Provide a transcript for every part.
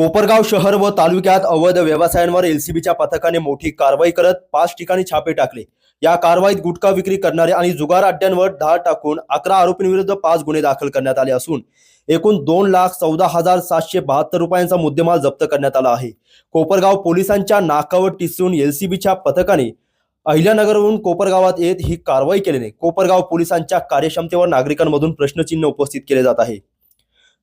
कोपरगाव शहर व तालुक्यात अवैध व्यवसायांवर एलसीबीच्या पथकाने मोठी कारवाई करत 5 ठिकाणी छापे टाकले। या कारवाईत गुटखा विक्री करणारे आणि जुगार अड्ड्यांवर धाड टाकून 11 आरोपींविरुद्ध 5 गुन्हे दाखल करण्यात आले असून एकूण 2,14,772 रुपयांचा मुद्देमाल जप्त करण्यात आला आहे। कोपरगाव पोलिसांच्या नाकावर टिचून एलसीबीच्या पथकाने अहिल्यानगरहून कोपरगावात येत ही कारवाई केल्याने कोपरगाव पोलिसांच्या कार्यक्षमतेवर नागरिकांमधून प्रश्नचिन्ह उपस्थित केले जात आहे।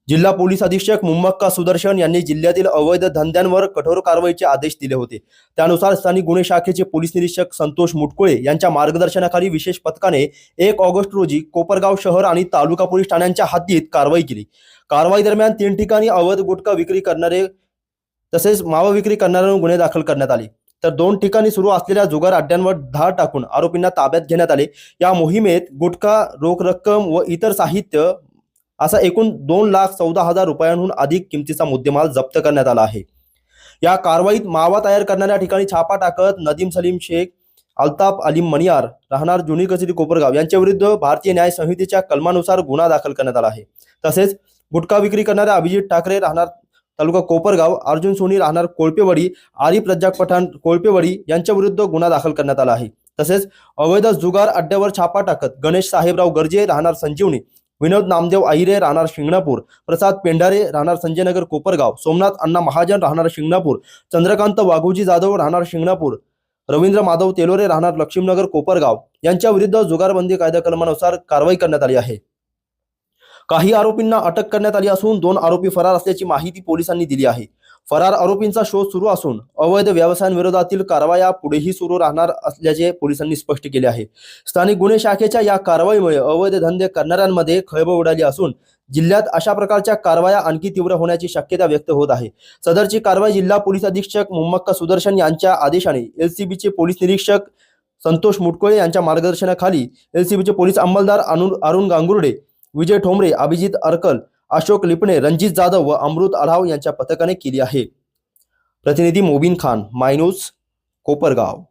जिल्हा पोलीस अधीक्षक मुम्मक्का सुदर्शन यांनी जिल्ह्यातील अवैध धंद्यांवर कठोर कारवाईचे आदेश दिले होते। त्यानुसार स्थानिक गुन्हे शाखेचे पोलीस निरीक्षक संतोष मुटकुळे यांच्या मार्गदर्शनाखाली विशेष पथकाने 1 ऑगस्ट रोजी कोपरगाव शहर आणि तालुका पोलीस ठाण्यांच्या हद्दीत कारवाई केली। कारवाई दरम्यान 3 ठिकाणी अवैध गुटखा विक्री करणारे तसेच मावा विक्री करणाऱ्यांवर गुन्हे दाखल करण्यात आले, तर 2 ठिकाणी सुरू असलेल्या जुगार अड्ड्यांवर धाड टाकून आरोपींना ताब्यात घेण्यात आले। या मोहिमेत गुटखा, रोख रक्कम व इतर साहित्य असा एकूण 2,14,000 रुपयांहून अधिक किमतीचा मुद्देमाल जप्त करण्यात आला आहे। या कारवाईत मावा तयार करणाऱ्या ठिकाणी छापा टाकत नदीम सलीम शेख, अल्ताफ अलीम मनियार राहणार जुनी कचेरी कोपरगाव यांच्या विरुद्ध भारतीय न्याय संहितेच्या कलमानुसार गुन्हा दाखल करण्यात आला आहे। तसेच गुटखा विक्री करणाऱ्या अभिजित ठाकरे राहणार तालुका कोपरगाव, अर्जुन सोनी राहणार कोळपेवाडी, आरिफ रज्जाक पठाण कोळपेवाडी यांच्या विरुद्ध गुन्हा दाखल करण्यात आला आहे। तसेच अवैध जुगार अड्ड्यावर छापा टाकत गणेश साहेबराव गर्जे राहणार संजीवनी, विनोद नामदेव आहिरे राहणार शिंगणापूर, प्रसाद पेंढारे राहणार संजयनगर कोपरगाव, सोमनाथ अण्णा महाजन राहणार शिंगणापूर, चंद्रकांत वाघोजी जाधव राहणार शिंगणापूर, रवींद्र माधव तेलोरे राहणार लक्ष्मीनगर कोपरगाव यांच्या विरुद्ध जुगारबंदी कायदा कलमानुसार कारवाई करण्यात आली आहे। काही आरोपींना अटक करण्यात आली असून 2 आरोपी फरार असल्याची माहिती पोलिसांनी दिली आहे। फरार आरोपींचा शोध सुरू असून अवैध व्यवसायांविरोधातील कारवाया पुढेही सुरू राहणार असल्याचे पोलिसांनी स्पष्ट केले आहे। स्थानिक गुन्हे शाखेच्या या कारवाईमुळे अवैध धंदे करणाऱ्यांमध्ये खळबळ उडाली असून जिल्ह्यात अशा प्रकारच्या कारवाया आणखी तीव्र होण्याची शक्यता व्यक्त होत आहे। सदरची कारवाई जिल्हा पोलीस अधीक्षक मुम्मक्का सुदर्शन यांच्या आदेशाने एलसीबीचे पोलीस निरीक्षक संतोष मुटकुळे यांच्या मार्गदर्शनाखाली एलसीबीचे पोलीस अंमलदार अरुण गांगुर्डे, विजय ठोंबरे, अभिजित अरकल, अशोक लिपणे, रणजित जाधव व अमृत आढाव यांच्या पथकाने केली आहे। प्रतिनिधी मोबिन खान, माय न्यूज, कोपरगाव।